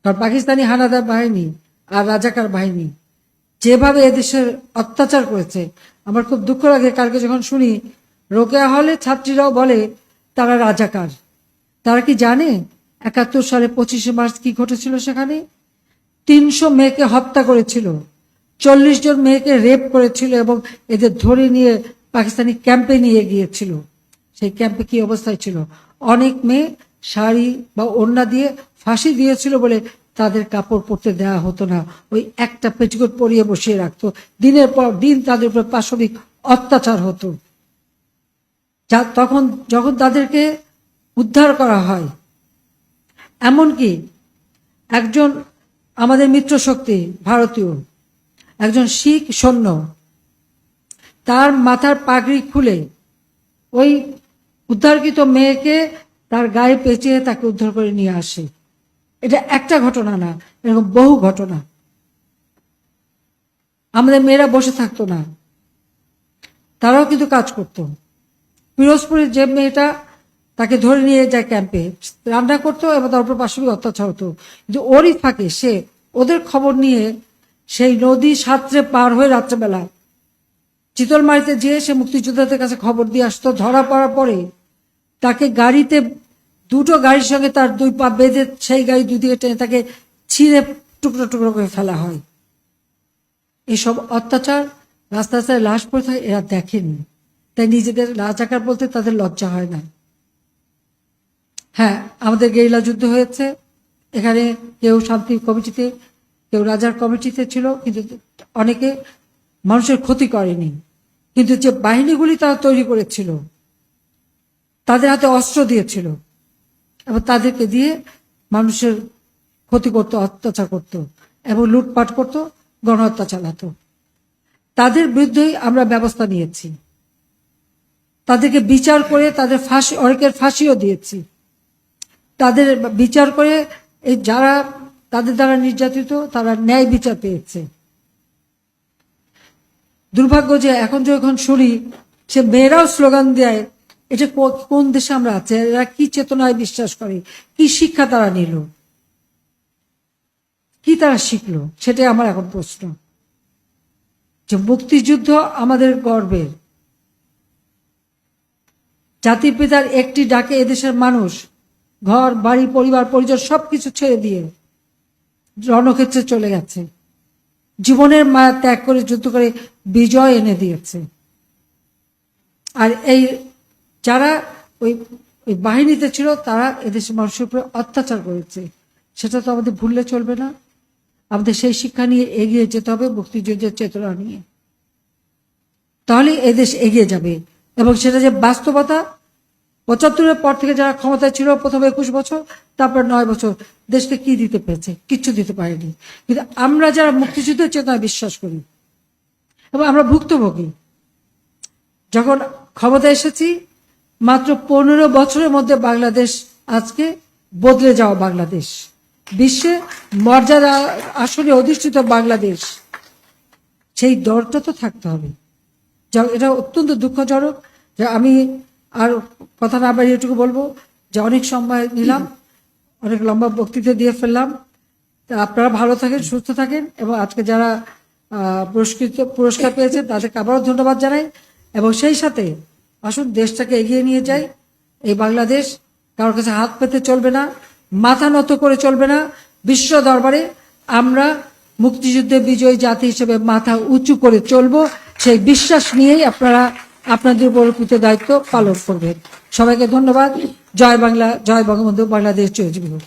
কারণ পাকিস্তানি হানাদার বাহিনী আর রাজাকার বাহিনী যেভাবে এদেশের অত্যাচার করেছে, আমার খুব দুঃখ লাগে কালকে যখন শুনি রোকেয়া হলে ছাত্রীরাও বলে তারা রাজাকার। তারা কি জানে ৭১ সালে ২৫শে মার্চ কি ঘটেছিল? সেখানে ৩০০ মেয়েকে হত্যা করেছিল, ৪০ জন মেয়েকে রেপ করেছিল এবং এদের ধরে নিয়ে পাকিস্তানি ক্যাম্পে নিয়ে গিয়েছিল। সেই ক্যাম্পে কি অবস্থায় ছিল? অনেক মেয়ে শাড়ি বা ওড়না দিয়ে ফাঁসি দিয়েছিল বলে তাদের কাপড় পরতে দেওয়া হতো না, ওই একটা পেটিকোট পরিয়ে বসিয়ে রাখতো। দিনের পর দিন তাদের উপর পাশবিক অত্যাচার হতো। তখন যখন তাদেরকে উদ্ধার করা হয়, এমনকি একজন আমাদের মিত্র শক্তি ভারতীয় একজন শিখ সৈন্য তার মাথার পাগড়ি খুলে ওই উদ্ধারকৃত মেয়েকে তার গায়ে পেঁচিয়ে তাকে উদ্ধার করে নিয়ে আসে। এটা একটা ঘটনা না, এরকম বহু ঘটনা। আমাদের মেয়েরা বসে থাকতো না, তারাও কিন্তু কাজ করতো। পিরোজপুরের যে মেয়েটা, তাকে ধরে নিয়ে যায় ক্যাম্পে, রান্না করতো এবং তার উপর পাশবিক অত্যাচার হতো, কিন্তু ওরই ফাঁকে সে ওদের খবর নিয়ে সেই নদী সাঁতরে পার হয়ে রাত্রেবেলা চিতলমারিতে যেয়ে সে মুক্তিযোদ্ধাদের কাছে খবর দিয়ে আসতো। ধরা পড়ার পরে তাকে গাড়িতে, দুটো গাড়ির সঙ্গে তার দুই পা বেঁধে সেই গাড়ি দুদিকে টেনে তাকে ছিঁড়ে টুকরো টুকরো করে ফেলা হয়। এসব অত্যাচার, রাস্তায় রাস্তায় লাশ পড়ে থাকে, এরা দেখেনি, তাই নিজেদের রাজাকার বলতে তাদের লজ্জা হয় না। হ্যাঁ, আমাদের গেরিলা যুদ্ধ হয়েছে, এখানে কেউ শান্তি কমিটিতে, কেউ রাজার কমিটিতে ছিল, কিন্তু অনেকে মানুষের ক্ষতি করেনি। কিন্তু যে বাহিনীগুলি তারা তৈরি করেছিল, তাদের হাতে অস্ত্র দিয়েছিল এবং তাদেরকে দিয়ে মানুষের ক্ষতি করত, অত্যাচার করত এবং লুটপাট করত, গণহত্যা চালাতো। তাদের বিরুদ্ধেই আমরা ব্যবস্থা নিয়েছি, তাদেরকে বিচার করে তাদের ফাঁসি, অনেকের ফাঁসিও দিয়েছি। তাদের বিচার করে এই যারা তাদের দ্বারা নির্যাতিত, তারা ন্যায় বিচার পেয়েছে। দুর্ভাগ্য যে এখন যখন শুনি সে মেয়েরাও স্লোগান দেয়, এটা কোন দেশে আমরা আছি? এরা কি চেতনায় বিশ্বাস করে? কি শিক্ষা তারা নিল? কি তারা শিখলো? সেটাই আমার এখন প্রশ্ন। যে মুক্তিযুদ্ধ আমাদের গর্বের, জাতির পিতার একটি ডাকে এদেশের মানুষ ঘর বাড়ি পরিবার পরিজন সবকিছু ছেড়ে দিয়ে রণক্ষেত্রে চলে গেছে, জীবনের মায়া ত্যাগ করে যুদ্ধ করে বিজয় এনে দিয়েছে। আর এই যারা ওই বাহিনীতে ছিল, তারা এদেশের মানুষের উপরে অত্যাচার করেছে, সেটা তো আমাদের ভুললে চলবে না। আমাদের সেই শিক্ষা নিয়ে এগিয়ে যেতে হবে, মুক্তিযুদ্ধের চেতনা নিয়ে, তাহলে এদেশ এগিয়ে যাবে। এবং সেটা যে বাস্তবতা, ৭৫-এর পর থেকে যারা ক্ষমতায় ছিল, প্রথমে ২১ বছর, তারপর ৯ বছর, দেশকে কি দিতে পেরেছে? কিচ্ছু দিতে পারেনি। কিন্তু আমরা যারা মুক্তিযুদ্ধের চেতনায় বিশ্বাস করি এবং আমরা ভুক্তভোগী, যখন ক্ষমতা এসেছি, মাত্র ১৫ বছরের মধ্যে বাংলাদেশ আজকে বদলে যাওয়া বাংলাদেশ, বিশ্বে মর্যাদা আসনে অধিষ্ঠিত বাংলাদেশ। সেই দরটা তো থাকতে হবে। এটা অত্যন্ত দুঃখজনক যে আমি আর কথা না বাড়িয়ে এটুকু বলবো যে অনেক সময় নিলাম, অনেক লম্বা বক্তৃতা দিয়ে ফেললাম। আপনারা ভালো থাকেন, সুস্থ থাকেন এবং আজকে যারা পুরস্কার পেয়েছে তাদেরকে আবারও ধন্যবাদ জানাই। এবং সেই সাথে আসুন দেশটাকে এগিয়ে নিয়ে যাই। এই বাংলাদেশ কারোর কাছে হাত পেতে চলবে না, মাথা নত করে চলবে না। বিশ্ব দরবারে আমরা মুক্তিযুদ্ধে বিজয়ী জাতি হিসেবে মাথা উঁচু করে চলবো, সেই বিশ্বাস নিয়েই আপনারা আপনাদের উপর অর্পিত দায়িত্ব পালন করবেন। সবাইকে ধন্যবাদ। জয় বাংলা, জয় বঙ্গবন্ধু, বাংলাদেশ চিরজীবী হোক।